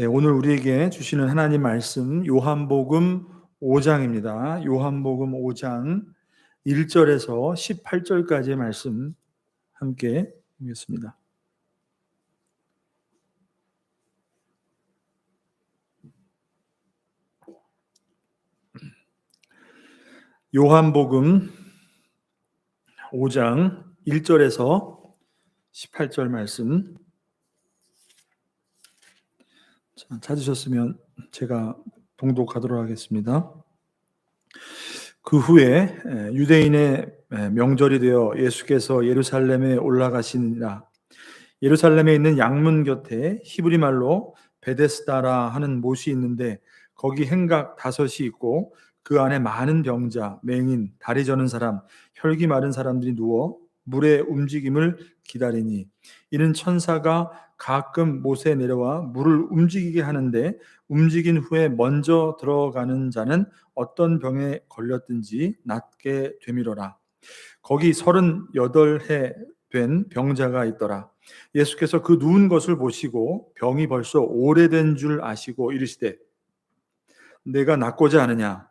네, 오늘 우리에게 주시는 하나님 말씀 요한복음 5장입니다. 요한복음 5장 1절에서 18절까지의 말씀 함께 보겠습니다. 요한복음 5장 1절에서 18절 말씀 찾으셨으면 제가 봉독하도록 하겠습니다. 그 후에 유대인의 명절이 되어 예수께서 예루살렘에 올라가시니라. 예루살렘에 있는 양문 곁에 히브리 말로 베데스다라 하는 못이 있는데 거기 행각 5이 있고 그 안에 많은 병자, 맹인, 다리 저는 사람, 혈기 마른 사람들이 누워 물의 움직임을 기다리니 이는 천사가 가끔 못에 내려와 물을 움직이게 하는데 움직인 후에 먼저 들어가는 자는 어떤 병에 걸렸든지 낫게 되미러라. 거기 38해 된 병자가 있더라. 예수께서 그 누운 것을 보시고 병이 벌써 오래된 줄 아시고 이르시되 내가 낫고자 하느냐.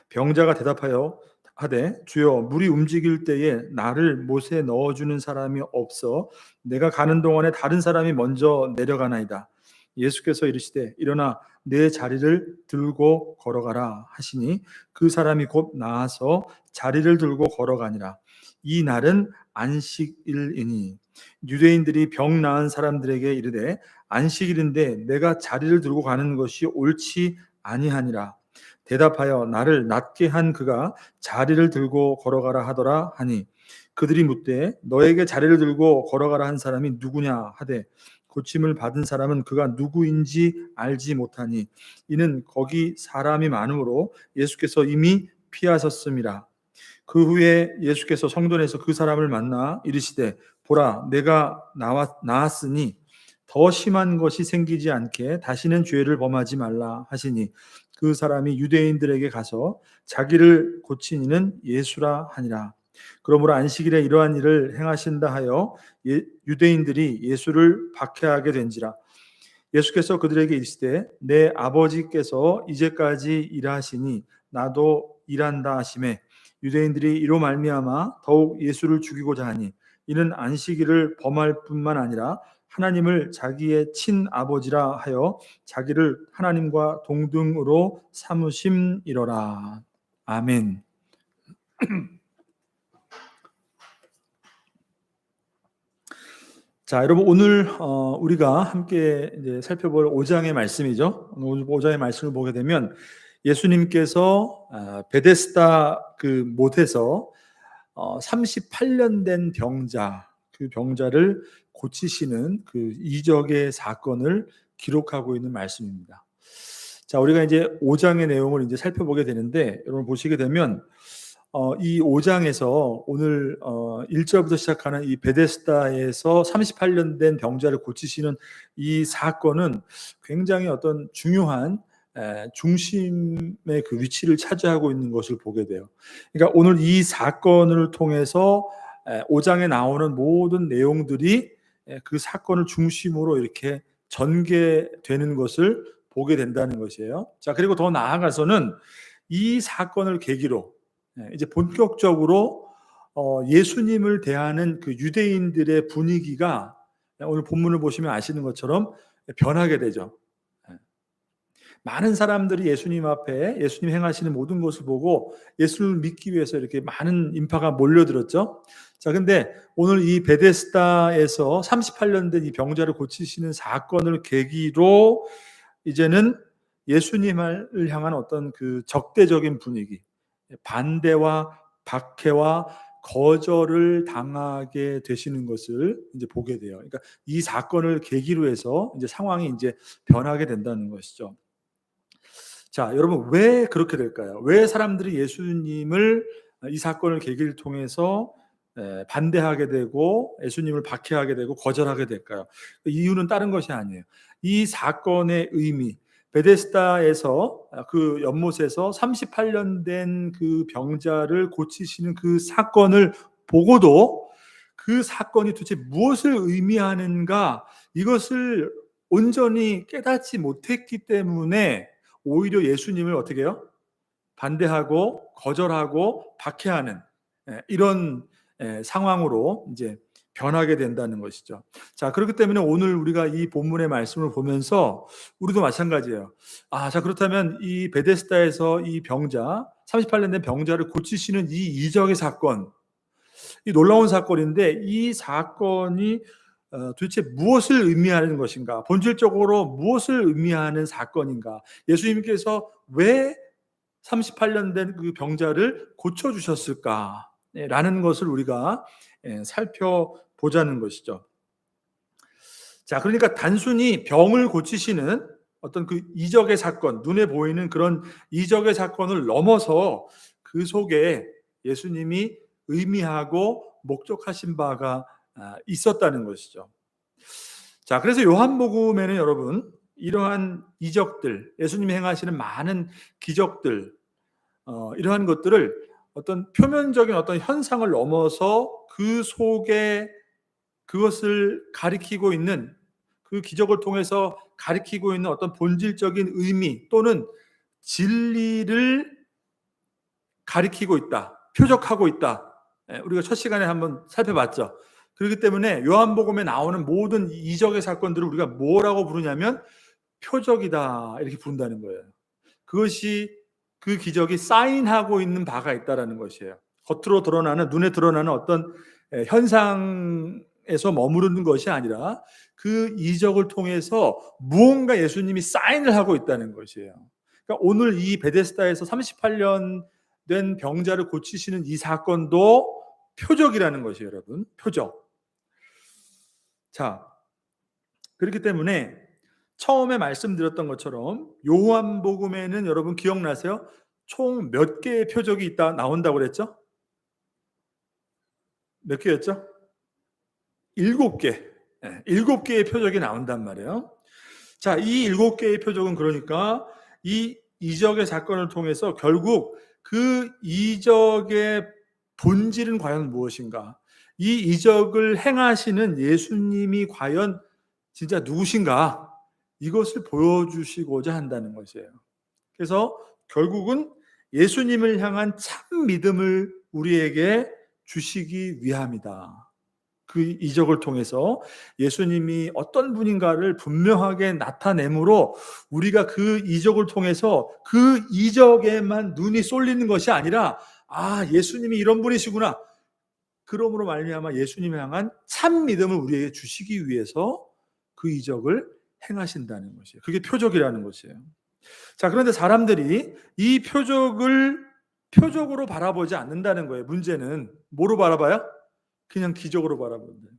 병자가 대답하여 하되 주여 물이 움직일 때에 나를 못에 넣어주는 사람이 없어 내가 가는 동안에 다른 사람이 먼저 내려가나이다. 예수께서 이르시되 일어나 내 자리를 들고 걸어가라 하시니 그 사람이 곧 나아서 자리를 들고 걸어가니라. 이 날은 안식일이니 유대인들이 병 나은 사람들에게 이르되 안식일인데 내가 자리를 들고 가는 것이 옳지 아니하니라. 대답하여 나를 낫게 한 그가 자리를 들고 걸어가라 하더라 하니 그들이 묻되 너에게 자리를 들고 걸어가라 한 사람이 누구냐 하되 고침을 받은 사람은 그가 누구인지 알지 못하니 이는 거기 사람이 많으므로 예수께서 이미 피하셨음이라. 그 후에 예수께서 성전에서 그 사람을 만나 이르시되 보라 내가 나았으니 더 심한 것이 생기지 않게 다시는 죄를 범하지 말라 하시니 그 사람이 유대인들에게 가서 자기를 고친 이는 예수라 하니라. 그러므로 안식일에 이러한 일을 행하신다 하여 유대인들이 예수를 박해하게 된지라. 예수께서 그들에게 이르시되 내 아버지께서 이제까지 일하시니 나도 일한다 하시매 유대인들이 이로 말미암아 더욱 예수를 죽이고자 하니 이는 안식일을 범할 뿐만 아니라 하나님을 자기의 친아버지라 하여 자기를 하나님과 동등으로 삼으심이로라. 아멘. 자, 여러분 오늘 우리가 함께 이제 살펴볼 5장의 말씀이죠. 오늘 5장의 말씀을 보게 되면 예수님께서 베데스다 그 못에서 38년 된 병자, 그 병자를 고치시는 그 이적의 사건을 기록하고 있는 말씀입니다. 자, 우리가 이제 5장의 내용을 이제 살펴보게 되는데 여러분 보시게 되면 이 5장에서 오늘 1절부터 시작하는 이 베데스다에서 38년 된 병자를 고치시는 이 사건은 굉장히 어떤 중요한 중심의 그 위치를 차지하고 있는 것을 보게 돼요. 그러니까 오늘 이 사건을 통해서 5장에 나오는 모든 내용들이 그 사건을 중심으로 이렇게 전개되는 것을 보게 된다는 것이에요. 자, 그리고 더 나아가서는 이 사건을 계기로 이제 본격적으로 예수님을 대하는 그 유대인들의 분위기가 오늘 본문을 보시면 아시는 것처럼 변하게 되죠. 많은 사람들이 예수님 앞에 예수님 행하시는 모든 것을 보고 예수를 믿기 위해서 이렇게 많은 인파가 몰려들었죠. 자, 근데 오늘 이 베데스다에서 38년 된 이 병자를 고치시는 사건을 계기로 이제는 예수님을 향한 어떤 그 적대적인 분위기, 반대와 박해와 거절을 당하게 되시는 것을 이제 보게 돼요. 그러니까 이 사건을 계기로 해서 이제 상황이 이제 변하게 된다는 것이죠. 자, 여러분 왜 그렇게 될까요? 왜 사람들이 예수님을 이 사건을 계기를 통해서 반대하게 되고 예수님을 박해하게 되고 거절하게 될까요? 이유는 다른 것이 아니에요. 이 사건의 의미, 베데스다에서 그 연못에서 38년 된 그 병자를 고치시는 그 사건을 보고도 그 사건이 도대체 무엇을 의미하는가, 이것을 온전히 깨닫지 못했기 때문에 오히려 예수님을 어떻게 해요? 반대하고 거절하고 박해하는 이런 상황으로 이제 변하게 된다는 것이죠. 자, 그렇기 때문에 오늘 우리가 이 본문의 말씀을 보면서 우리도 마찬가지예요. 자, 그렇다면 이 베데스다에서 이 병자, 38년 된 병자를 고치시는 이 이적의 사건, 이 놀라운 사건인데 이 사건이 도대체 무엇을 의미하는 것인가? 본질적으로 무엇을 의미하는 사건인가? 예수님께서 왜 38년 된 그 병자를 고쳐주셨을까? 라는 것을 우리가 살펴보자는 것이죠. 자, 그러니까 단순히 병을 고치시는 어떤 그 이적의 사건, 눈에 보이는 그런 이적의 사건을 넘어서 그 속에 예수님이 의미하고 목적하신 바가 있었다는 것이죠. 자, 그래서 요한복음에는 여러분 이러한 이적들, 예수님이 행하시는 많은 기적들, 이러한 것들을 어떤 표면적인 어떤 현상을 넘어서 그 속에 그것을 가리키고 있는, 그 기적을 통해서 가리키고 있는 어떤 본질적인 의미 또는 진리를 가리키고 있다, 표적하고 있다. 우리가 첫 시간에 한번 살펴봤죠. 그렇기 때문에 요한복음에 나오는 모든 이적의 사건들을 우리가 뭐라고 부르냐면 표적이다 이렇게 부른다는 거예요. 그것이 그 기적이 사인하고 있는 바가 있다라는 것이에요. 겉으로 드러나는, 눈에 드러나는 어떤 현상에서 머무르는 것이 아니라 그 이적을 통해서 무언가 예수님이 사인을 하고 있다는 것이에요. 그러니까 오늘 이 베데스다에서 38년 된 병자를 고치시는 이 사건도 표적이라는 것이에요, 여러분. 표적. 자, 그렇기 때문에 처음에 말씀드렸던 것처럼 요한복음에는 여러분 기억나세요? 총 몇 개의 표적이 나온다고 그랬죠? 몇 개였죠? 7개. 7개의 표적이 나온단 말이에요. 자, 이 7개의 표적은 그러니까 이 이적의 사건을 통해서 결국 그 이적의 본질은 과연 무엇인가? 이 이적을 행하시는 예수님이 과연 진짜 누구신가? 이것을 보여주시고자 한다는 것이에요. 그래서 결국은 예수님을 향한 참 믿음을 우리에게 주시기 위함이다. 그 이적을 통해서 예수님이 어떤 분인가를 분명하게 나타내므로 우리가 그 이적을 통해서 그 이적에만 눈이 쏠리는 것이 아니라 예수님이 이런 분이시구나. 그러므로 말미암아 예수님을 향한 참 믿음을 우리에게 주시기 위해서 그 이적을 행하신다는 것이에요. 그게 표적이라는 것이에요. 자, 그런데 사람들이 이 표적을 표적으로 바라보지 않는다는 거예요. 문제는 뭐로 바라봐요? 그냥 기적으로 바라본다.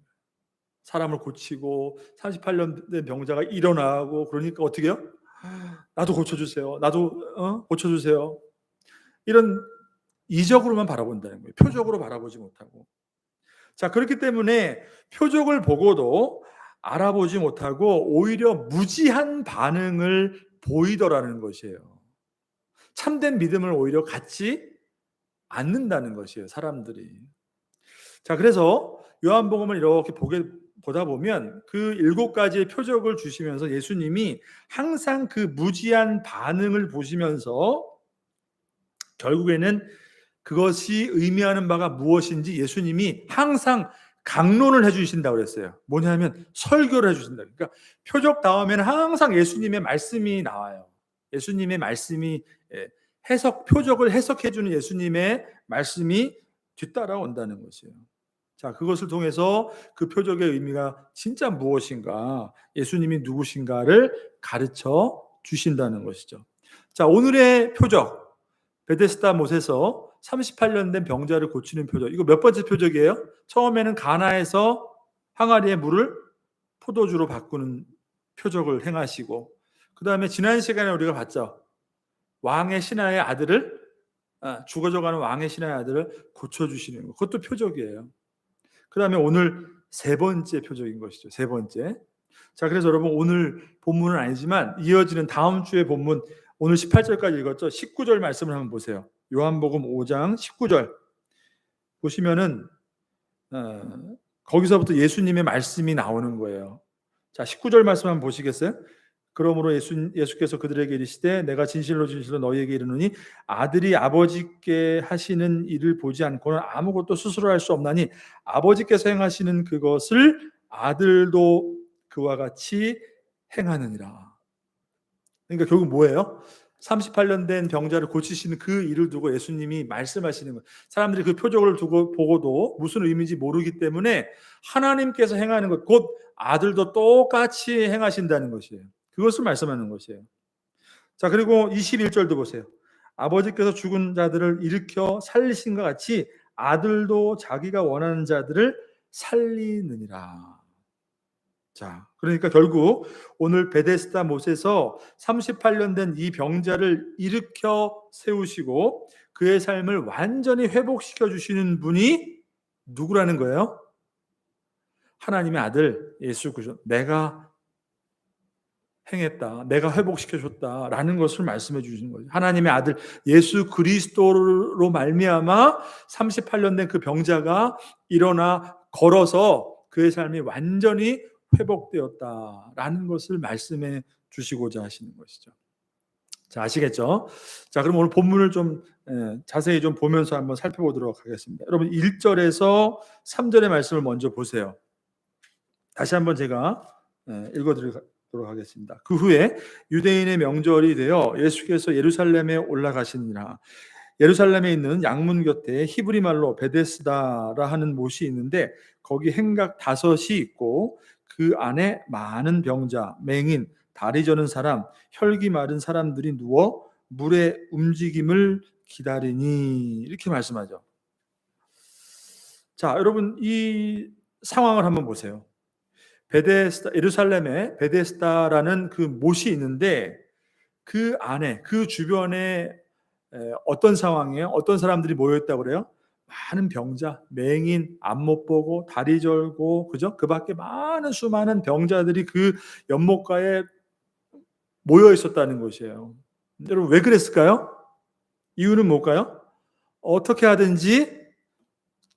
사람을 고치고 38년 된 병자가 일어나고 그러니까 어떻게 해요? 나도 고쳐주세요. 나도 고쳐주세요. 이런 이적으로만 바라본다는 거예요. 표적으로 바라보지 못하고. 자, 그렇기 때문에 표적을 보고도 알아보지 못하고 오히려 무지한 반응을 보이더라는 것이에요. 참된 믿음을 오히려 갖지 않는다는 것이에요, 사람들이. 자, 그래서 요한복음을 이렇게 보다 보면 그 7가지의 표적을 주시면서 예수님이 항상 그 무지한 반응을 보시면서 결국에는 그것이 의미하는 바가 무엇인지 예수님이 항상 강론을 해주신다고 그랬어요. 뭐냐면 설교를 해주신다. 그러니까 표적 다음에는 항상 예수님의 말씀이 나와요. 예수님의 말씀이 표적을 해석해주는 예수님의 말씀이 뒤따라온다는 것이에요. 자, 그것을 통해서 그 표적의 의미가 진짜 무엇인가, 예수님이 누구신가를 가르쳐 주신다는 것이죠. 자, 오늘의 표적, 베데스다 못에서 38년 된 병자를 고치는 표적. 이거 몇 번째 표적이에요? 처음에는 가나에서 항아리의 물을 포도주로 바꾸는 표적을 행하시고, 그 다음에 지난 시간에 우리가 봤죠. 왕의 신하의 아들을, 죽어져가는 왕의 신하의 아들을 고쳐주시는 것. 그것도 표적이에요. 그 다음에 오늘 3번째 표적인 것이죠. 3번째. 자, 그래서 여러분 오늘 본문은 아니지만 이어지는 다음 주의 본문, 오늘 18절까지 읽었죠. 19절 말씀을 한번 보세요. 요한복음 5장 19절 보시면은 거기서부터 예수님의 말씀이 나오는 거예요. 자, 19절 말씀 한번 보시겠어요? 그러므로 예수께서 그들에게 이르시되 내가 진실로 진실로 너희에게 이르노니 아들이 아버지께 하시는 일을 보지 않고는 아무것도 스스로 할 수 없나니 아버지께서 행하시는 그것을 아들도 그와 같이 행하느니라. 그러니까 결국 뭐예요? 38년 된 병자를 고치시는 그 일을 두고 예수님이 말씀하시는 거예요. 사람들이 그 표적을 두고 보고도 무슨 의미인지 모르기 때문에 하나님께서 행하는 것, 곧 아들도 똑같이 행하신다는 것이에요. 그것을 말씀하는 것이에요. 자, 그리고 21절도 보세요. 아버지께서 죽은 자들을 일으켜 살리신 것 같이 아들도 자기가 원하는 자들을 살리느니라. 자, 그러니까 결국 오늘 베데스다 못에서 38년 된 이 병자를 일으켜 세우시고 그의 삶을 완전히 회복시켜 주시는 분이 누구라는 거예요? 하나님의 아들 예수 그리스도. 내가 행했다, 내가 회복시켜 줬다라는 것을 말씀해 주시는 거죠. 하나님의 아들 예수 그리스도로 말미암아 38년 된 그 병자가 일어나 걸어서 그의 삶이 완전히 회복되었다라는 것을 말씀해 주시고자 하시는 것이죠. 자, 아시겠죠? 자, 그럼 오늘 본문을 좀 자세히 좀 보면서 한번 살펴보도록 하겠습니다. 여러분 1절에서 3절의 말씀을 먼저 보세요. 다시 한번 제가 읽어드리도록 하겠습니다. 그 후에 유대인의 명절이 되어 예수께서 예루살렘에 올라가시니라. 예루살렘에 있는 양문 곁에 히브리 말로 베데스다라 하는 못이 있는데 거기 행각 5이 있고 그 안에 많은 병자, 맹인, 다리 저는 사람, 혈기 마른 사람들이 누워 물의 움직임을 기다리니 이렇게 말씀하죠. 자, 여러분 이 상황을 한번 보세요. 베데스다, 예루살렘에 베데스다라는 그 못이 있는데 그 안에 그 주변에 어떤 상황이에요? 어떤 사람들이 모여있다고 그래요? 많은 병자, 맹인, 앞 못 보고 다리 절고, 그죠? 그 밖에 많은 수많은 병자들이 그 연못가에 모여 있었다는 것이에요. 여러분 왜 그랬을까요? 이유는 뭘까요? 어떻게 하든지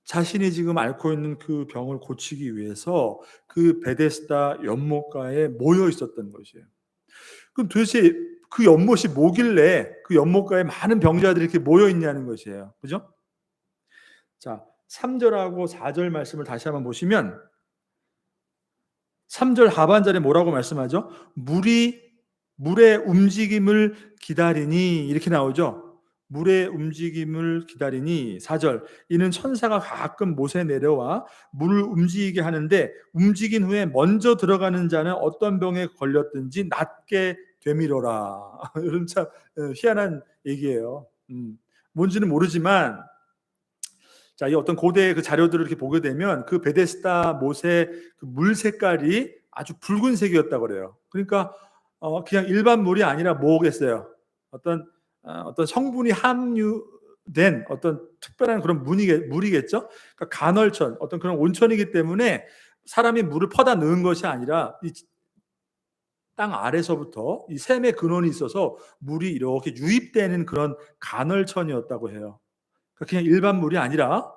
자신이 지금 앓고 있는 그 병을 고치기 위해서 그 베데스다 연못가에 모여 있었던 것이에요. 그럼 도대체 그 연못이 뭐길래 그 연못가에 많은 병자들이 이렇게 모여 있냐는 것이에요. 그죠? 자, 3절하고 4절 말씀을 다시 한번 보시면 3절 하반절에 뭐라고 말씀하죠? 물의 움직임을 기다리니 이렇게 나오죠. 물의 움직임을 기다리니 4절 이는 천사가 가끔 못에 내려와 물을 움직이게 하는데 움직인 후에 먼저 들어가는 자는 어떤 병에 걸렸든지 낫게 되밀어라. 이런 참 희한한 얘기예요. 뭔지는 모르지만 자, 이 어떤 고대의 그 자료들을 이렇게 보게 되면 그 베데스다 못의 그 물 색깔이 아주 붉은색이었다고 그래요. 그러니까 그냥 일반 물이 아니라 뭐겠어요? 어떤 성분이 함유된 어떤 특별한 그런 물이겠죠. 그러니까 간헐천, 어떤 그런 온천이기 때문에 사람이 물을 퍼다 넣은 것이 아니라 이 땅 아래서부터 이 샘의 근원이 있어서 물이 이렇게 유입되는 그런 간헐천이었다고 해요. 그러니까 그냥 일반 물이 아니라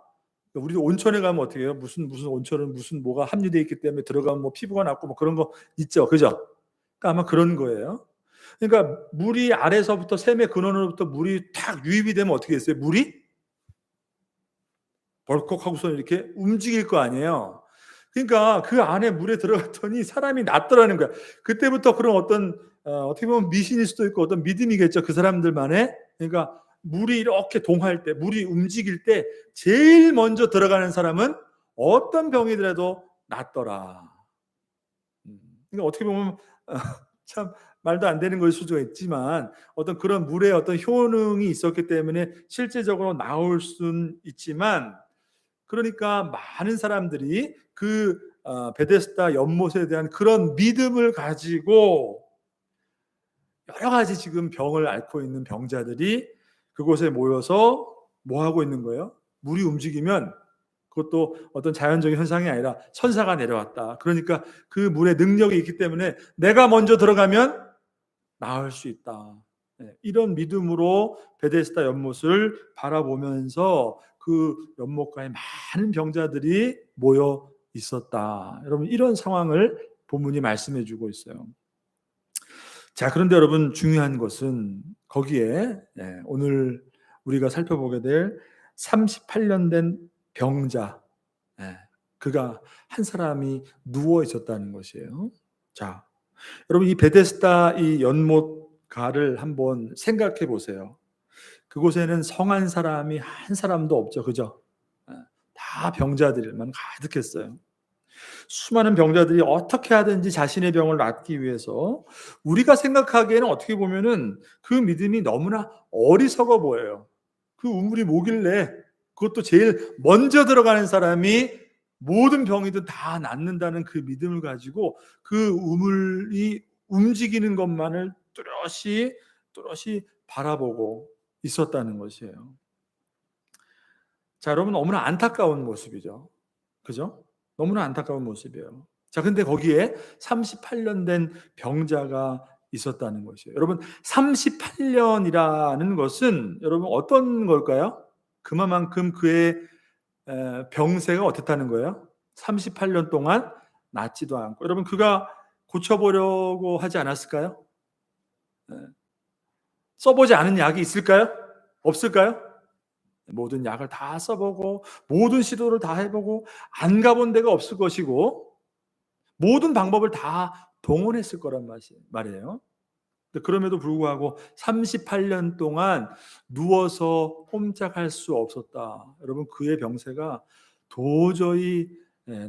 우리도 온천에 가면 어떻게 해요? 무슨 온천은 무슨 뭐가 함유되어 있기 때문에 들어가면 뭐 피부가 낫고 뭐 그런 거 있죠, 그죠? 그러니까 아마 그런 거예요. 그러니까 물이 아래서부터 샘의 근원으로부터 물이 탁 유입이 되면 어떻게 됐어요? 물이 벌컥하고서 이렇게 움직일 거 아니에요. 그러니까 그 안에 물에 들어갔더니 사람이 낫더라는 거야. 그때부터 그런 어떤 어떻게 보면 미신일 수도 있고 어떤 믿음이겠죠. 그 사람들만의. 그러니까 물이 이렇게 동할 때, 물이 움직일 때 제일 먼저 들어가는 사람은 어떤 병이더라도 낫더라. 그러니까 어떻게 보면 참 말도 안 되는 걸 수도 있지만 어떤 그런 물의 어떤 효능이 있었기 때문에 실제적으로 나올 수는 있지만 그러니까 많은 사람들이 그 베데스다 연못에 대한 그런 믿음을 가지고 여러 가지 지금 병을 앓고 있는 병자들이 그곳에 모여서 뭐 하고 있는 거예요? 물이 움직이면 그것도 어떤 자연적인 현상이 아니라 천사가 내려왔다. 그러니까 그 물에 능력이 있기 때문에 내가 먼저 들어가면 나을 수 있다. 이런 믿음으로 베데스다 연못을 바라보면서 그 연못가에 많은 병자들이 모여 있었다. 여러분 이런 상황을 본문이 말씀해 주고 있어요. 자, 그런데 여러분 중요한 것은 거기에 오늘 우리가 살펴보게 될 38년 된 병자, 그가 한 사람이 누워 있었다는 것이에요. 자, 여러분 이 베데스다 이 연못가를 한번 생각해 보세요. 그곳에는 성한 사람이 한 사람도 없죠. 그죠? 다 병자들만 가득했어요. 수많은 병자들이 어떻게 하든지 자신의 병을 낫기 위해서 우리가 생각하기에는 어떻게 보면은 그 믿음이 너무나 어리석어 보여요. 그 우물이 뭐길래 그것도 제일 먼저 들어가는 사람이 모든 병이든 다 낫는다는 그 믿음을 가지고 그 우물이 움직이는 것만을 뚜렷이 바라보고 있었다는 것이에요. 자, 여러분 너무나 안타까운 모습이죠. 그죠? 너무나 안타까운 모습이에요. 자, 근데 거기에 38년 된 병자가 있었다는 것이에요. 여러분, 38년이라는 것은 여러분 어떤 걸까요? 그만큼 그의 병세가 어땠다는 거예요? 38년 동안 낫지도 않고. 여러분, 그가 고쳐보려고 하지 않았을까요? 써보지 않은 약이 있을까요? 없을까요? 모든 약을 다 써보고 모든 시도를 다 해보고 안 가본 데가 없을 것이고 모든 방법을 다 동원했을 거란 말이에요. 그럼에도 불구하고 38년 동안 누워서 꼼짝할 수 없었다. 여러분 그의 병세가 도저히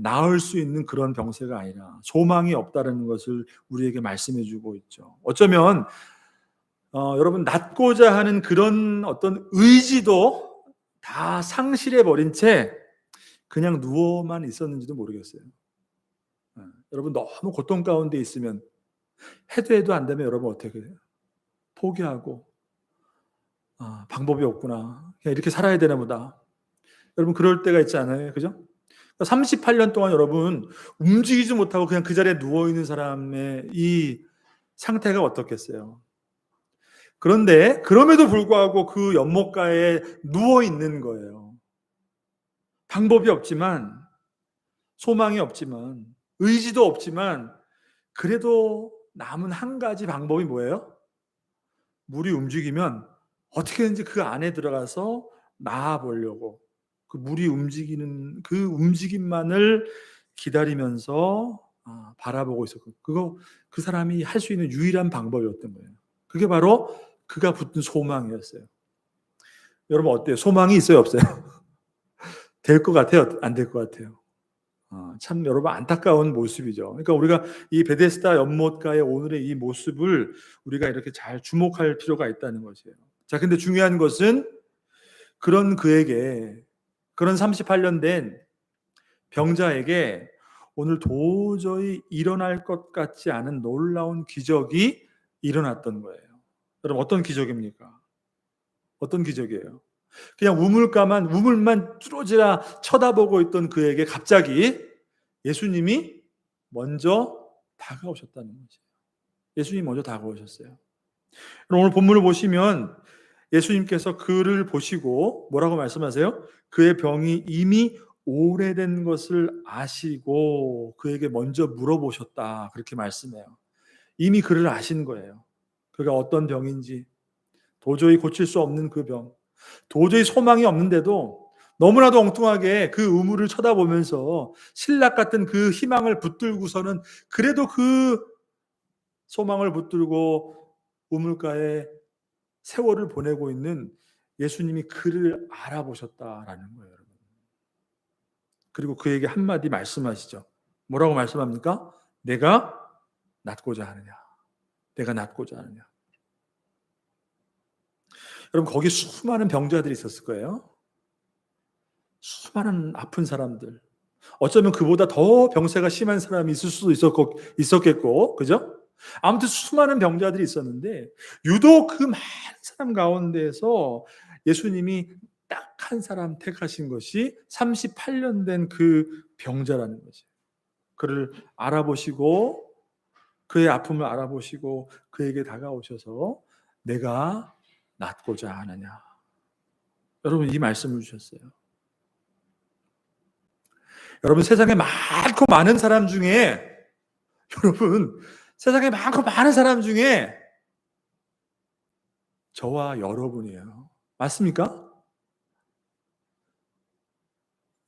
나을 수 있는 그런 병세가 아니라 소망이 없다는 것을 우리에게 말씀해 주고 있죠. 어쩌면 여러분 낫고자 하는 그런 어떤 의지도 다 상실해 버린 채 그냥 누워만 있었는지도 모르겠어요. 여러분 너무 고통 가운데 있으면 해도 안 되면 여러분 어떻게 해요? 포기하고 방법이 없구나. 그냥 이렇게 살아야 되나 보다. 여러분 그럴 때가 있지 않아요? 그죠? 38년 동안 여러분 움직이지 못하고 그냥 그 자리에 누워 있는 사람의 이 상태가 어떻겠어요? 그런데 그럼에도 불구하고 그 연못가에 누워 있는 거예요. 방법이 없지만 소망이 없지만 의지도 없지만 그래도 남은 한 가지 방법이 뭐예요? 물이 움직이면 어떻게든지 그 안에 들어가서 나아 보려고 그 물이 움직이는 그 움직임만을 기다리면서 바라보고 있었고 그거 그 사람이 할 수 있는 유일한 방법이었던 거예요. 그게 바로 그가 붙든 소망이었어요. 여러분 어때요? 소망이 있어요, 없어요? 될 것 같아요, 안 될 것 같아요? 참 여러분 안타까운 모습이죠. 그러니까 우리가 이 베데스다 연못가의 오늘의 이 모습을 우리가 이렇게 잘 주목할 필요가 있다는 것이에요. 자, 근데 중요한 것은 그런 그에게 그런 38년 된 병자에게 오늘 도저히 일어날 것 같지 않은 놀라운 기적이 일어났던 거예요. 여러분 어떤 기적입니까? 어떤 기적이에요? 그냥 우물만 뚫어지라 쳐다보고 있던 그에게 갑자기 예수님이 먼저 다가오셨다는 거죠. 예수님이 먼저 다가오셨어요. 오늘 본문을 보시면 예수님께서 그를 보시고 뭐라고 말씀하세요? 그의 병이 이미 오래된 것을 아시고 그에게 먼저 물어보셨다. 그렇게 말씀해요. 이미 그를 아신 거예요. 그가 어떤 병인지, 도저히 고칠 수 없는 그 병, 도저히 소망이 없는데도 너무나도 엉뚱하게 그 우물을 쳐다보면서 신락 같은 그 희망을 붙들고서는 그래도 그 소망을 붙들고 우물가에 세월을 보내고 있는 예수님이 그를 알아보셨다라는 거예요, 여러분. 그리고 그에게 한마디 말씀하시죠. 뭐라고 말씀합니까? 내가 낫고자 하느냐. 내가 낫고자 하느냐. 여러분 거기 수많은 병자들이 있었을 거예요. 수많은 아픈 사람들. 어쩌면 그보다 더 병세가 심한 사람이 있을 수도 있었겠고, 그죠? 아무튼 수많은 병자들이 있었는데 유독 그 많은 사람 가운데에서 예수님이 딱 한 사람 택하신 것이 38년 된 그 병자라는 거죠. 그를 알아보시고 그의 아픔을 알아보시고 그에게 다가오셔서 내가 낫고자 하느냐. 여러분 이 말씀을 주셨어요. 여러분 세상에 많고 많은 사람 중에 여러분, 세상에 많고 많은 사람 중에 저와 여러분이에요. 맞습니까?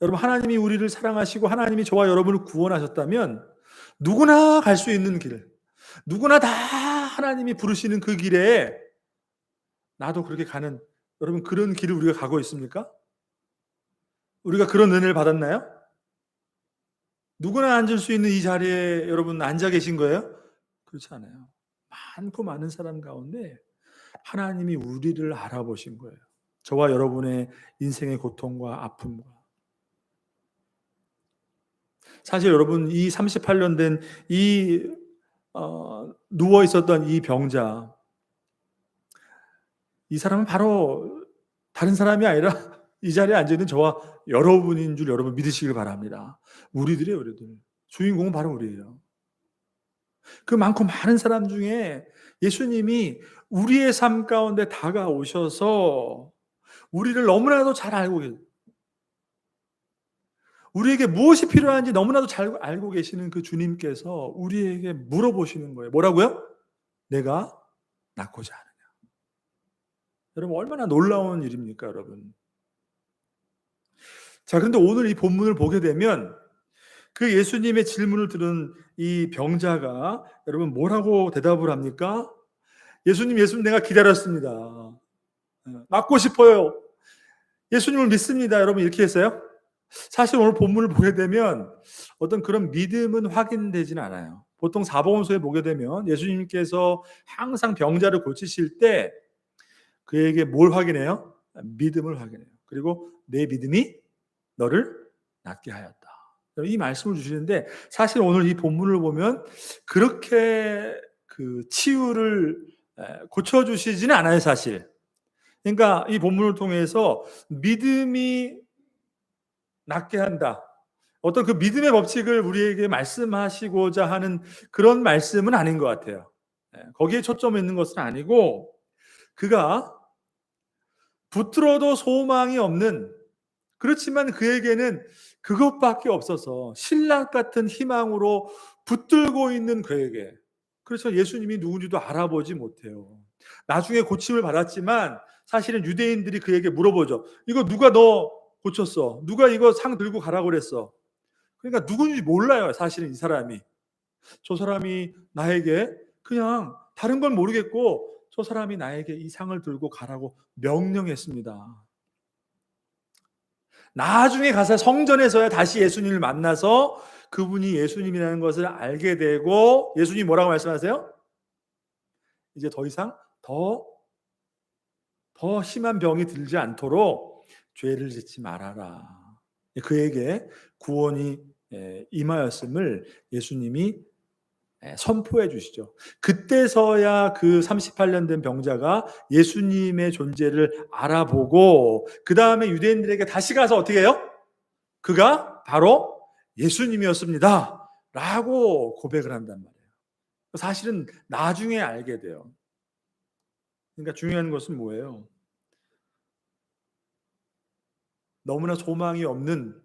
여러분, 하나님이 우리를 사랑하시고 하나님이 저와 여러분을 구원하셨다면 누구나 갈 수 있는 길, 누구나 다 하나님이 부르시는 그 길에 나도 그렇게 가는, 여러분, 그런 길을 우리가 가고 있습니까? 우리가 그런 은혜를 받았나요? 누구나 앉을 수 있는 이 자리에 여러분 앉아 계신 거예요? 그렇지 않아요. 많고 많은 사람 가운데 하나님이 우리를 알아보신 거예요. 저와 여러분의 인생의 고통과 아픔과. 사실 여러분, 이 38년 된 이 누워 있었던 이 병자, 이 사람은 바로 다른 사람이 아니라 이 자리에 앉아 있는 저와 여러분인 줄 여러분 믿으시길 바랍니다. 우리들이에요, 우리들. 주인공은 바로 우리예요. 그 많고 많은 사람 중에 예수님이 우리의 삶 가운데 다가오셔서 우리를 너무나도 잘 알고 계세요. 우리에게 무엇이 필요한지 너무나도 잘 알고 계시는 그 주님께서 우리에게 물어보시는 거예요. 뭐라고요? 내가 낫고자 하느냐. 여러분, 얼마나 놀라운 일입니까, 여러분? 자, 그런데 오늘 이 본문을 보게 되면 그 예수님의 질문을 들은 이 병자가 여러분 뭐라고 대답을 합니까? 예수님, 내가 기다렸습니다. 맞고 싶어요. 예수님을 믿습니다. 여러분 이렇게 했어요? 사실 오늘 본문을 보게 되면 어떤 그런 믿음은 확인되지는 않아요. 보통 사복음서에 보게 되면 예수님께서 항상 병자를 고치실 때 그에게 뭘 확인해요? 믿음을 확인해요. 그리고 내 믿음이 너를 낫게 하였다. 이 말씀을 주시는데 사실 오늘 이 본문을 보면 그렇게 그 치유를 고쳐주시지는 않아요, 사실. 그러니까 이 본문을 통해서 믿음이 낫게 한다. 어떤 그 믿음의 법칙을 우리에게 말씀하시고자 하는 그런 말씀은 아닌 것 같아요. 거기에 초점이 있는 것은 아니고 그가 붙들어도 소망이 없는, 그렇지만 그에게는 그것밖에 없어서 신랑 같은 희망으로 붙들고 있는 그에게, 그래서 예수님이 누군지도 알아보지 못해요. 나중에 고침을 받았지만 사실은 유대인들이 그에게 물어보죠. 이거 누가 너 고쳤어? 누가 이거 상 들고 가라고 그랬어? 그러니까 누군지 몰라요, 사실은 이 사람이. 저 사람이 나에게 그냥 다른 건 모르겠고 저 사람이 나에게 이 상을 들고 가라고 명령했습니다. 나중에 가서 성전에서야 다시 예수님을 만나서 그분이 예수님이라는 것을 알게 되고, 예수님이 뭐라고 말씀하세요? 이제 더 이상 더 심한 병이 들지 않도록 죄를 짓지 말아라. 그에게 구원이 임하였음을 예수님이 선포해 주시죠. 그때서야 그 38년 된 병자가 예수님의 존재를 알아보고 그 다음에 유대인들에게 다시 가서 어떻게 해요? 그가 바로 예수님이었습니다 라고 고백을 한단 말이에요. 사실은 나중에 알게 돼요. 그러니까 중요한 것은 뭐예요? 너무나 소망이 없는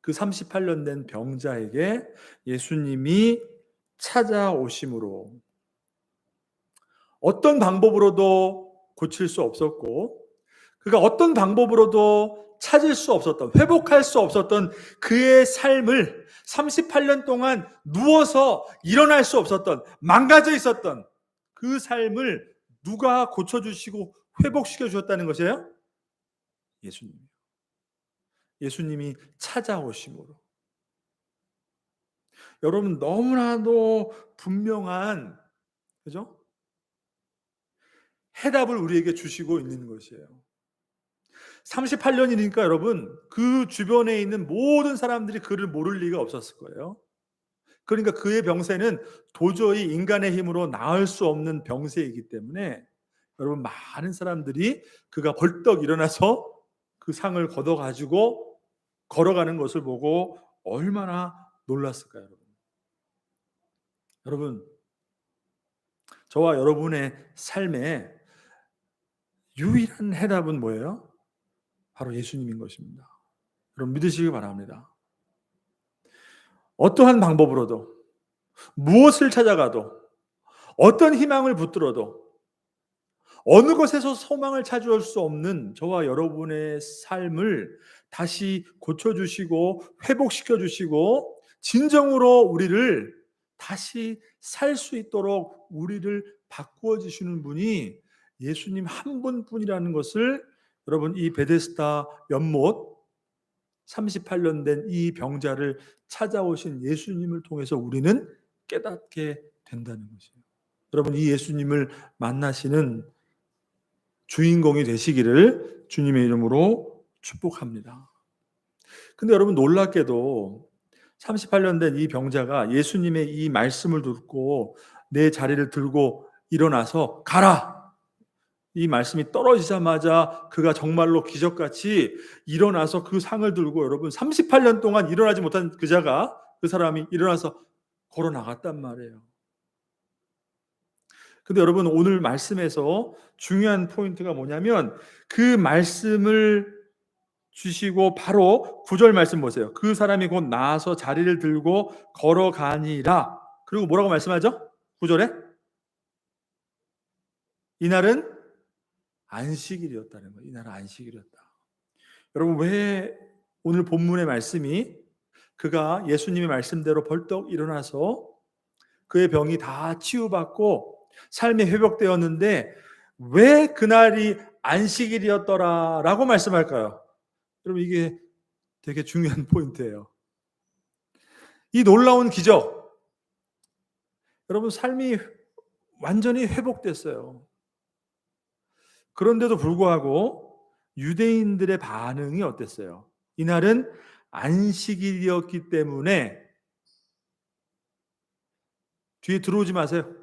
그 38년 된 병자에게 예수님이 찾아오심으로 어떤 방법으로도 고칠 수 없었고 그가 어떤 방법으로도 찾을 수 없었던, 회복할 수 없었던 그의 삶을 38년 동안 누워서 일어날 수 없었던, 망가져 있었던 그 삶을 누가 고쳐주시고 회복시켜 주셨다는 것이에요? 예수님. 예수님이 찾아오심으로. 여러분 너무나도 분명한, 그죠? 해답을 우리에게 주시고 있는 것이에요. 38년이니까 여러분 그 주변에 있는 모든 사람들이 그를 모를 리가 없었을 거예요. 그러니까 그의 병세는 도저히 인간의 힘으로 나을 수 없는 병세이기 때문에 여러분 많은 사람들이 그가 벌떡 일어나서 그 상을 걷어가지고 걸어가는 것을 보고 얼마나 놀랐을까요, 여러분? 여러분, 저와 여러분의 삶에 유일한 해답은 뭐예요? 바로 예수님인 것입니다. 여러분 믿으시기 바랍니다. 어떠한 방법으로도, 무엇을 찾아가도, 어떤 희망을 붙들어도, 어느 것에서 소망을 찾을 수 없는 저와 여러분의 삶을 다시 고쳐주시고 회복시켜주시고 진정으로 우리를 다시 살 수 있도록 우리를 바꾸어 주시는 분이 예수님 한 분뿐이라는 것을 여러분, 이 베데스다 연못 38년 된 이 병자를 찾아오신 예수님을 통해서 우리는 깨닫게 된다는 것이에요. 여러분, 이 예수님을 만나시는 주인공이 되시기를 주님의 이름으로 축복합니다. 근데 여러분, 놀랍게도 38년 된 이 병자가 예수님의 이 말씀을 듣고 내 자리를 들고 일어나서 가라! 이 말씀이 떨어지자마자 그가 정말로 기적같이 일어나서 그 상을 들고, 여러분, 38년 동안 일어나지 못한 그 사람이 일어나서 걸어 나갔단 말이에요. 근데 여러분, 오늘 말씀에서 중요한 포인트가 뭐냐면 그 말씀을 주시고 바로 9절 말씀 보세요. 그 사람이 곧 나아서 자리를 들고 걸어가니라. 그리고 뭐라고 말씀하죠? 9절에 이날은 안식일이었다는 거예요. 이날은 안식일이었다. 여러분, 왜 오늘 본문의 말씀이 그가 예수님의 말씀대로 벌떡 일어나서 그의 병이 다 치유받고 삶이 회복되었는데 왜 그날이 안식일이었더라라고 말씀할까요? 여러분, 이게 되게 중요한 포인트예요. 이 놀라운 기적, 여러분, 삶이 완전히 회복됐어요. 그런데도 불구하고 유대인들의 반응이 어땠어요? 이날은 안식일이었기 때문에, 뒤에 들어오지 마세요.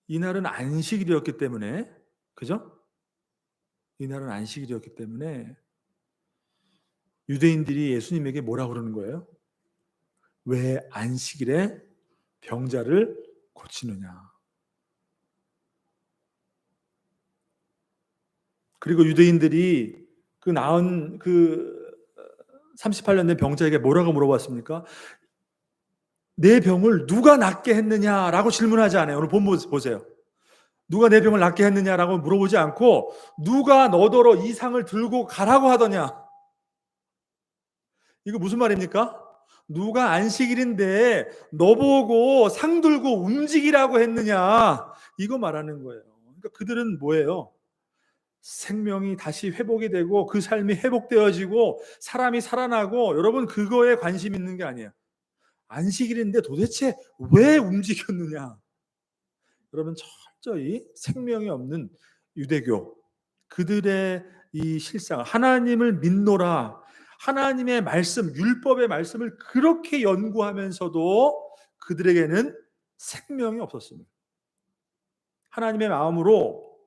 이날은 안식일이었기 때문에, 그죠? 이날은 안식일이었기 때문에 유대인들이 예수님에게 뭐라고 그러는 거예요? 왜 안식일에 병자를 고치느냐? 그리고 유대인들이 그 나은 38년 된 병자에게 뭐라고 물어봤습니까? 내 병을 누가 낫게 했느냐라고 질문하지 않아요. 오늘 본문 보세요. 누가 내 병을 낫게 했느냐라고 물어보지 않고 누가 너더러 이 상을 들고 가라고 하더냐? 이거 무슨 말입니까? 누가 안식일인데 너보고 상 들고 움직이라고 했느냐? 이거 말하는 거예요. 그러니까 그들은 뭐예요? 생명이 다시 회복이 되고 그 삶이 회복되어지고 사람이 살아나고, 여러분, 그거에 관심 있는 게 아니에요. 안식일인데 도대체 왜 움직였느냐? 여러분, 철저히 생명이 없는 유대교, 그들의 이 실상, 하나님을 믿노라, 하나님의 말씀, 율법의 말씀을 그렇게 연구하면서도 그들에게는 생명이 없었습니다. 하나님의 마음으로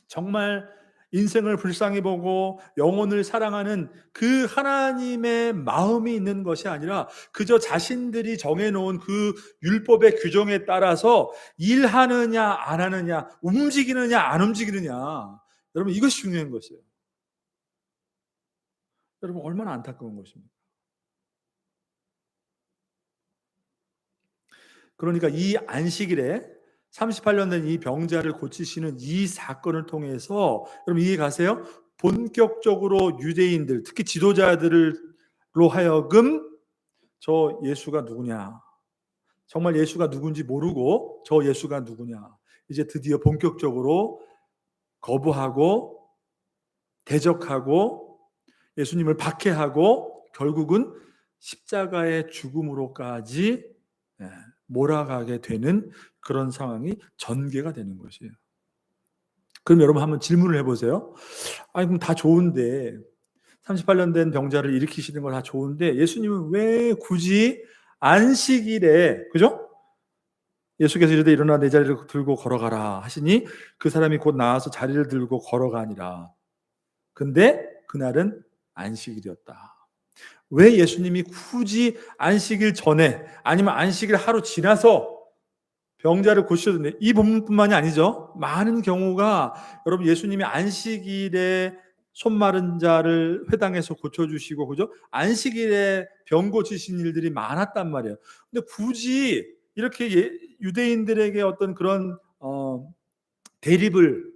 정말 인생을 불쌍히 보고 영혼을 사랑하는 그 하나님의 마음이 있는 것이 아니라 그저 자신들이 정해놓은 그 율법의 규정에 따라서 일하느냐 안 하느냐, 움직이느냐 안 움직이느냐, 여러분, 이것이 중요한 것이에요. 여러분, 얼마나 안타까운 것입니까? 그러니까 이 안식일에 38년 된 이 병자를 고치시는 이 사건을 통해서, 여러분, 이해 가세요? 본격적으로 유대인들, 특히 지도자들로 하여금 저 예수가 누구냐, 정말 예수가 누군지 모르고 저 예수가 누구냐, 이제 드디어 본격적으로 거부하고 대적하고 예수님을 박해하고 결국은 십자가의 죽음으로까지 몰아가게 되는 그런 상황이 전개가 되는 것이에요. 그럼 여러분, 한번 질문을 해보세요. 아니, 그럼 다 좋은데, 38년 된 병자를 일으키시는 건 다 좋은데 예수님은 왜 굳이 안식일에, 그죠? 예수께서 이르되 일어나 내 자리를 들고 걸어가라 하시니 그 사람이 곧 나와서 자리를 들고 걸어가니라. 근데 그날은 안식일이었다. 왜 예수님이 굳이 안식일 전에, 아니면 안식일 하루 지나서 병자를 고치셨는데, 이 본문뿐만이 아니죠. 많은 경우가 여러분, 예수님이 안식일에 손 마른 자를 회당에서 고쳐주시고, 그죠? 안식일에 병 고치신 일들이 많았단 말이에요. 근데 굳이 이렇게 유대인들에게 어떤 그런 대립을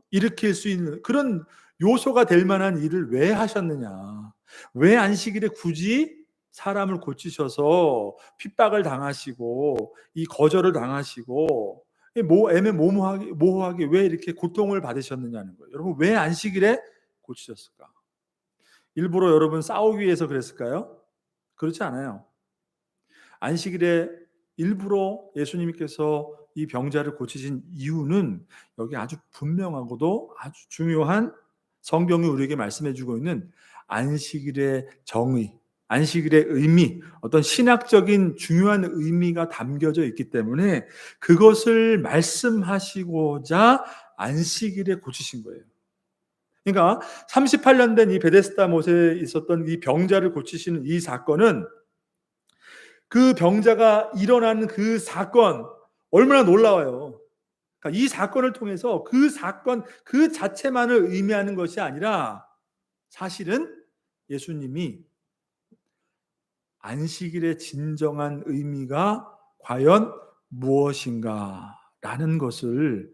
일으킬 수 있는 그런 요소가 될 만한 일을 왜 하셨느냐? 왜 안식일에 굳이 사람을 고치셔서 핍박을 당하시고 이 거절을 당하시고 모호하게 왜 이렇게 고통을 받으셨느냐는 거예요. 여러분, 왜 안식일에 고치셨을까? 일부러 여러분 싸우기 위해서 그랬을까요? 그렇지 않아요. 안식일에 일부러 예수님께서 이 병자를 고치신 이유는 여기 아주 분명하고도 아주 중요한, 성경이 우리에게 말씀해 주고 있는 안식일의 정의, 안식일의 의미, 어떤 신학적인 중요한 의미가 담겨져 있기 때문에 그것을 말씀하시고자 안식일에 고치신 거예요. 그러니까 38년 된 이 베데스다 못에 있었던 이 병자를 고치시는 이 사건은, 그 병자가 일어난 그 사건 얼마나 놀라워요. 그러니까 이 사건을 통해서 그 사건 그 자체만을 의미하는 것이 아니라 사실은 예수님이 안식일의 진정한 의미가 과연 무엇인가라는 것을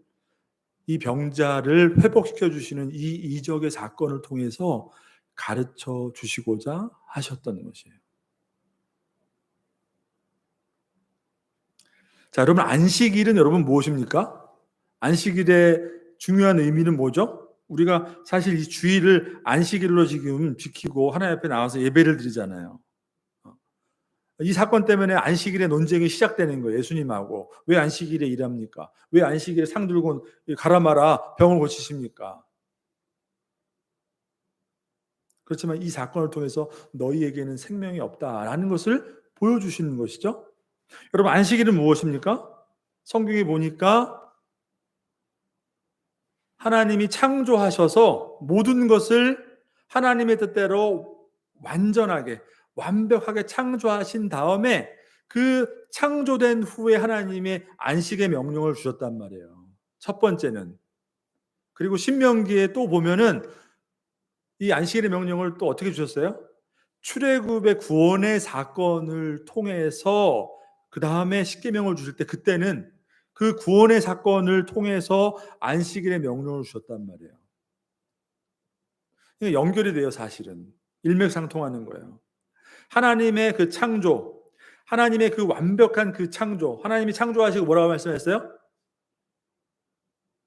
이 병자를 회복시켜 주시는 이 이적의 사건을 통해서 가르쳐 주시고자 하셨던 것이에요. 자, 여러분, 안식일은 여러분 무엇입니까? 안식일의 중요한 의미는 뭐죠? 우리가 사실 이 주일을 안식일로 지금 지키고 하나님 앞에 나와서 예배를 드리잖아요. 이 사건 때문에 안식일의 논쟁이 시작되는 거예요. 예수님하고. 왜 안식일에 일합니까? 왜 안식일에 상 들고 가라 마라 병을 고치십니까? 그렇지만 이 사건을 통해서 너희에게는 생명이 없다라는 것을 보여주시는 것이죠. 여러분, 안식일은 무엇입니까? 성경에 보니까 하나님이 창조하셔서 모든 것을 하나님의 뜻대로 완전하게 완벽하게 창조하신 다음에 그 창조된 후에 하나님의 안식의 명령을 주셨단 말이에요. 첫 번째는. 그리고 신명기에 또 보면은 이 안식일의 명령을 또 어떻게 주셨어요? 출애굽의 구원의 사건을 통해서 그 다음에 십계명을 주실 때, 그때는 그 구원의 사건을 통해서 안식일의 명령을 주셨단 말이에요. 연결이 돼요, 사실은. 일맥상통하는 거예요. 하나님의 그 창조, 하나님의 그 완벽한 그 창조, 하나님이 창조하시고 뭐라고 말씀했어요?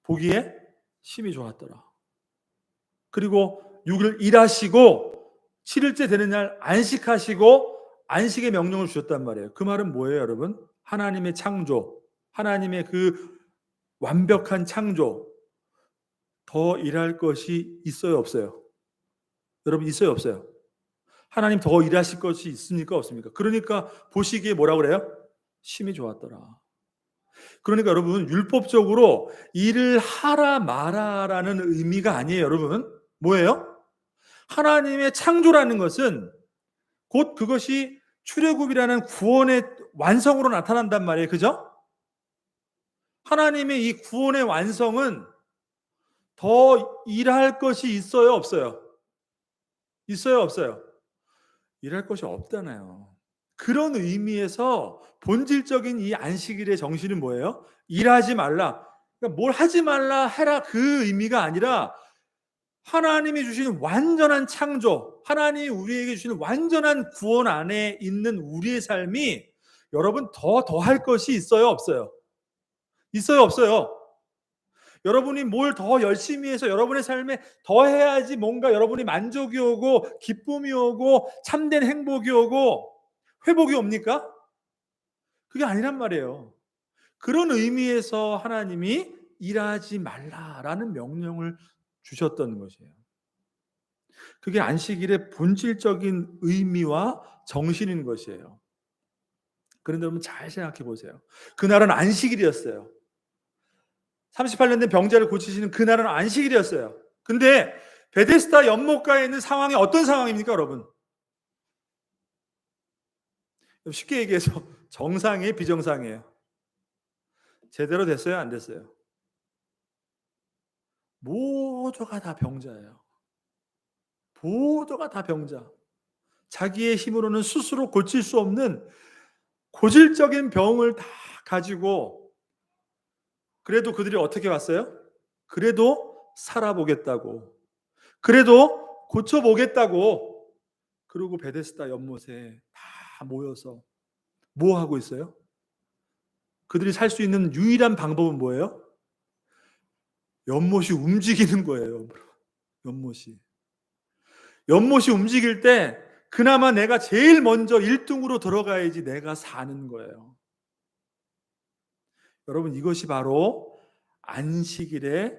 보기에 심히 좋았더라. 그리고 6일 일하시고 7일째 되는 날 안식하시고 안식의 명령을 주셨단 말이에요. 그 말은 뭐예요, 여러분? 하나님의 창조, 하나님의 그 완벽한 창조, 더 일할 것이 있어요, 없어요? 여러분, 있어요, 없어요? 하나님 더 일하실 것이 있습니까, 없습니까? 그러니까 보시기에 뭐라고 그래요? 심히 좋았더라. 그러니까 여러분, 율법적으로 일을 하라 마라라는 의미가 아니에요, 여러분. 뭐예요? 하나님의 창조라는 것은 곧 그것이 출애굽이라는 구원의 완성으로 나타난단 말이에요. 그죠? 하나님의 이 구원의 완성은 더 일할 것이 있어요, 없어요? 있어요, 없어요? 일할 것이 없잖아요. 그런 의미에서 본질적인 이 안식일의 정신은 뭐예요? 일하지 말라. 그러니까 뭘 하지 말라 해라, 그 의미가 아니라 하나님이 주시는 완전한 창조, 하나님이 우리에게 주시는 완전한 구원 안에 있는 우리의 삶이 여러분 더할 것이 있어요, 없어요? 있어요, 없어요? 여러분이 뭘 더 열심히 해서 여러분의 삶에 더 해야지 뭔가 여러분이 만족이 오고 기쁨이 오고 참된 행복이 오고 회복이 옵니까? 그게 아니란 말이에요. 그런 의미에서 하나님이 일하지 말라라는 명령을 주셨던 것이에요. 그게 안식일의 본질적인 의미와 정신인 것이에요. 그런데 여러분, 잘 생각해 보세요. 그날은 안식일이었어요. 38년 된 병자를 고치시는 그날은 안식일이었어요. 근데 베데스다 연못가에 있는 상황이 어떤 상황입니까, 여러분? 쉽게 얘기해서 정상이에요, 비정상이에요? 제대로 됐어요, 안 됐어요? 모두가 다 병자예요. 모두가 다 병자. 자기의 힘으로는 스스로 고칠 수 없는 고질적인 병을 다 가지고, 그래도 그들이 어떻게 왔어요? 그래도 살아보겠다고, 그래도 고쳐보겠다고, 그리고 베데스다 연못에 다 모여서 뭐 하고 있어요? 그들이 살 수 있는 유일한 방법은 뭐예요? 연못이 움직이는 거예요. 연못이. 연못이 움직일 때 그나마 내가 제일 먼저 1등으로 들어가야지 내가 사는 거예요. 여러분, 이것이 바로 안식일에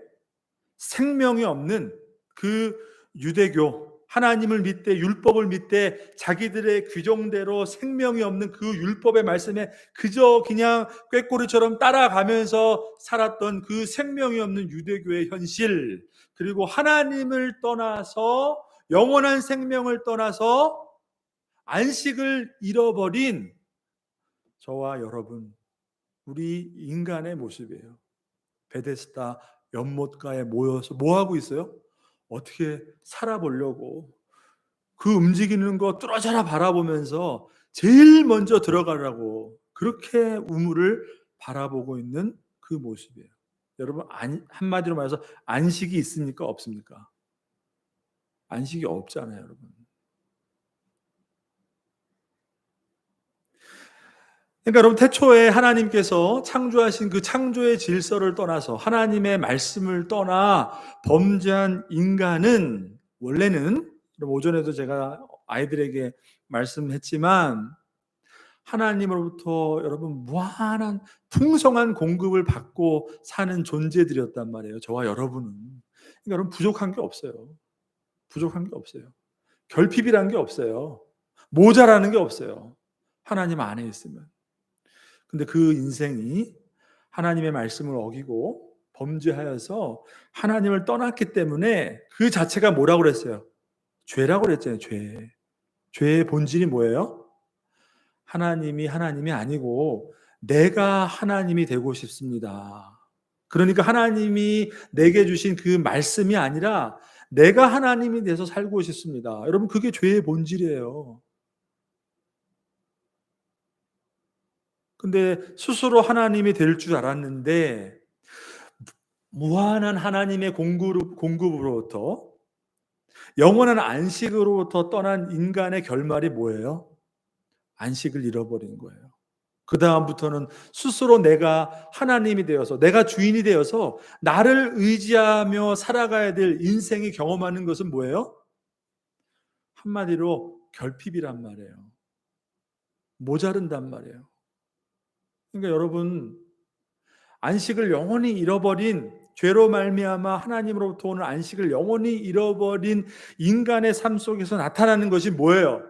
생명이 없는 그 유대교, 하나님을 믿되 율법을 믿되 자기들의 규정대로 생명이 없는 그 율법의 말씀에 그저 그냥 꾀꼬리처럼 따라가면서 살았던 그 생명이 없는 유대교의 현실, 그리고 하나님을 떠나서 영원한 생명을 떠나서 안식을 잃어버린 저와 여러분, 우리 인간의 모습이에요. 베데스다 연못가에 모여서 뭐 하고 있어요? 어떻게 살아보려고, 그 움직이는 거 뚫어져라 바라보면서 제일 먼저 들어가라고 그렇게 우물을 바라보고 있는 그 모습이에요. 여러분, 한마디로 말해서 안식이 있습니까? 없습니까? 안식이 없잖아요, 여러분. 그러니까 여러분, 태초에 하나님께서 창조하신 그 창조의 질서를 떠나서 하나님의 말씀을 떠나 범죄한 인간은, 원래는 오전에도 제가 아이들에게 말씀했지만, 하나님으로부터 여러분 무한한 풍성한 공급을 받고 사는 존재들이었단 말이에요. 저와 여러분은. 그러니까 여러분, 부족한 게 없어요. 부족한 게 없어요. 결핍이란 게 없어요. 모자라는 게 없어요. 하나님 안에 있으면. 근데 그 인생이 하나님의 말씀을 어기고 범죄하여서 하나님을 떠났기 때문에 그 자체가 뭐라고 그랬어요? 죄라고 그랬잖아요. 죄. 죄의 본질이 뭐예요? 하나님이 아니고 내가 하나님이 되고 싶습니다. 그러니까 하나님이 내게 주신 그 말씀이 아니라 내가 하나님이 돼서 살고 싶습니다. 여러분, 그게 죄의 본질이에요. 근데 스스로 하나님이 될 줄 알았는데, 무한한 하나님의 공급으로부터 영원한 안식으로부터 떠난 인간의 결말이 뭐예요? 안식을 잃어버린 거예요. 그 다음부터는 스스로 내가 하나님이 되어서, 내가 주인이 되어서 나를 의지하며 살아가야 될 인생이 경험하는 것은 뭐예요? 한마디로 결핍이란 말이에요. 모자른단 말이에요. 그러니까 여러분, 안식을 영원히 잃어버린, 죄로 말미암아 하나님으로부터 오는 안식을 영원히 잃어버린 인간의 삶 속에서 나타나는 것이 뭐예요?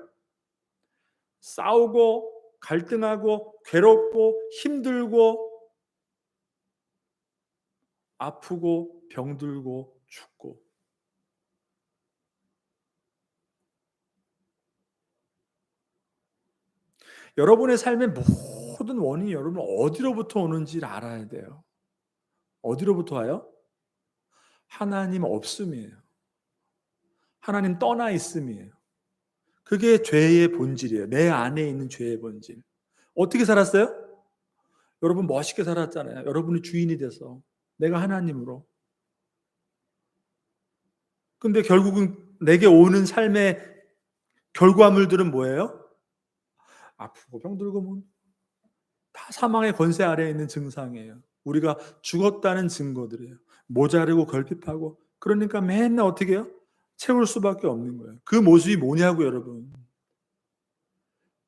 싸우고 갈등하고 괴롭고 힘들고 아프고 병들고 죽고. 여러분의 삶의 모든 원인이 여러분 어디로부터 오는지를 알아야 돼요. 어디로부터 와요? 하나님 없음이에요. 하나님 떠나 있음이에요. 그게 죄의 본질이에요. 내 안에 있는 죄의 본질. 어떻게 살았어요? 여러분 멋있게 살았잖아요. 여러분이 주인이 돼서. 내가 하나님으로. 근데 결국은 내게 오는 삶의 결과물들은 뭐예요? 아프고 병들고 뭐 다 사망의 권세 아래에 있는 증상이에요. 우리가 죽었다는 증거들이에요. 모자르고 걸핍하고. 그러니까 맨날 어떻게 해요? 채울 수밖에 없는 거예요. 그 모습이 뭐냐고, 여러분.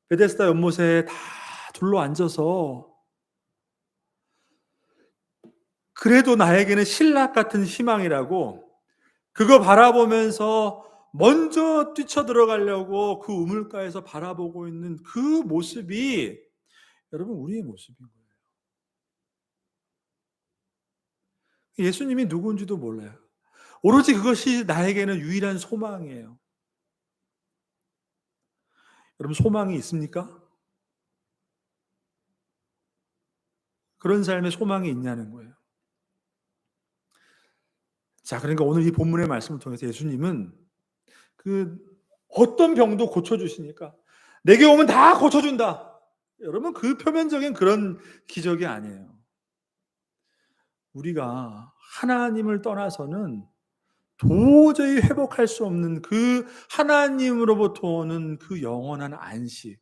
베데스다 연못에 다 둘러앉아서 그래도 나에게는 신락 같은 희망이라고, 그거 바라보면서 먼저 뛰쳐들어가려고 그 우물가에서 바라보고 있는 그 모습이 여러분 우리의 모습인 거예요. 예수님이 누군지도 몰라요. 오로지 그것이 나에게는 유일한 소망이에요. 여러분, 소망이 있습니까? 그런 삶에 소망이 있냐는 거예요. 자, 그러니까 오늘 이 본문의 말씀을 통해서 예수님은 그 어떤 병도 고쳐주시니까 내게 오면 다 고쳐준다. 여러분, 그 표면적인 그런 기적이 아니에요. 우리가 하나님을 떠나서는 도저히 회복할 수 없는 그 하나님으로부터 오는 그 영원한 안식,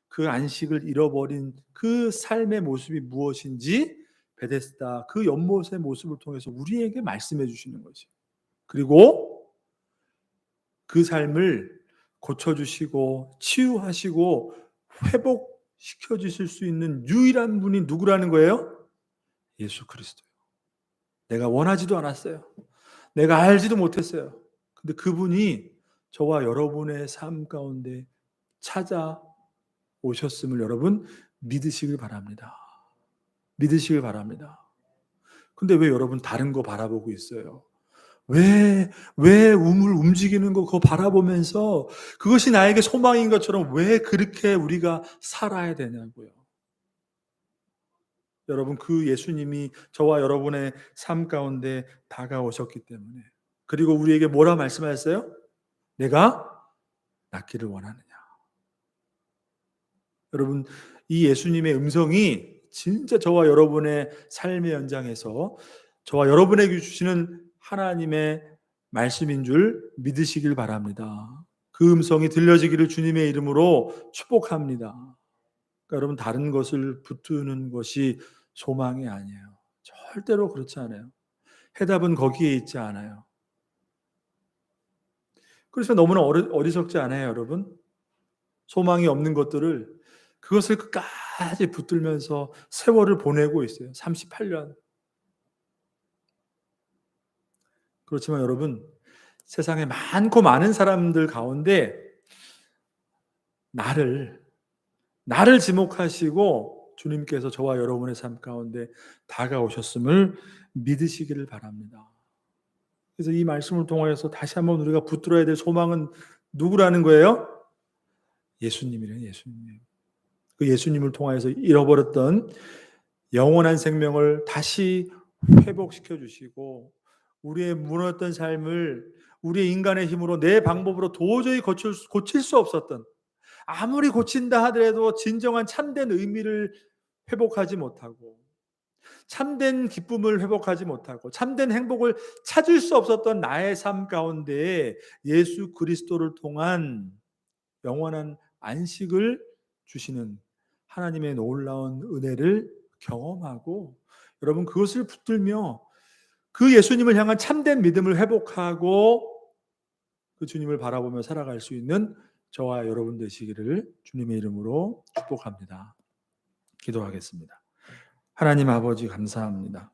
그 안식을 잃어버린 그 삶의 모습이 무엇인지 베데스다 그 연못의 모습을 통해서 우리에게 말씀해 주시는 거지. 그리고 그 삶을 고쳐주시고 치유하시고 회복시켜 주실 수 있는 유일한 분이 누구라는 거예요? 예수 그리스도예요. 내가 원하지도 않았어요. 내가 알지도 못했어요. 근데 그분이 저와 여러분의 삶 가운데 찾아오셨음을 여러분 믿으시길 바랍니다. 믿으시길 바랍니다. 근데 왜 여러분 다른 거 바라보고 있어요? 왜 우물 움직이는 거 그거 바라보면서 그것이 나에게 소망인 것처럼 왜 그렇게 우리가 살아야 되냐고요. 여러분, 그 예수님이 저와 여러분의 삶 가운데 다가오셨기 때문에, 그리고 우리에게 뭐라 말씀하셨어요? 내가 낫기를 원하느냐. 여러분, 이 예수님의 음성이 진짜 저와 여러분의 삶의 연장에서 저와 여러분에게 주시는 하나님의 말씀인 줄 믿으시길 바랍니다. 그 음성이 들려지기를 주님의 이름으로 축복합니다. 그러니까 여러분, 다른 것을 붙드는 것이 소망이 아니에요. 절대로 그렇지 않아요. 해답은 거기에 있지 않아요. 그래서 너무나 어리석지 않아요, 여러분? 소망이 없는 것들을 그것을 끝까지 붙들면서 세월을 보내고 있어요. 38년. 그렇지만 여러분, 세상에 많고 많은 사람들 가운데 나를 지목하시고 주님께서 저와 여러분의 삶 가운데 다가오셨음을 믿으시기를 바랍니다. 그래서 이 말씀을 통해서 다시 한번 우리가 붙들어야 될 소망은 누구라는 거예요? 예수님이래요, 예수님. 그 예수님을 통해서 잃어버렸던 영원한 생명을 다시 회복시켜 주시고 우리의 무너졌던 삶을 우리의 인간의 힘으로 내 방법으로 도저히 고칠 수 없었던, 아무리 고친다 하더라도 진정한 참된 의미를 회복하지 못하고 참된 기쁨을 회복하지 못하고 참된 행복을 찾을 수 없었던 나의 삶 가운데 예수 그리스도를 통한 영원한 안식을 주시는 하나님의 놀라운 은혜를 경험하고 여러분 그것을 붙들며 그 예수님을 향한 참된 믿음을 회복하고 그 주님을 바라보며 살아갈 수 있는 저와 여러분 되시기를 주님의 이름으로 축복합니다. 기도하겠습니다. 하나님 아버지 감사합니다.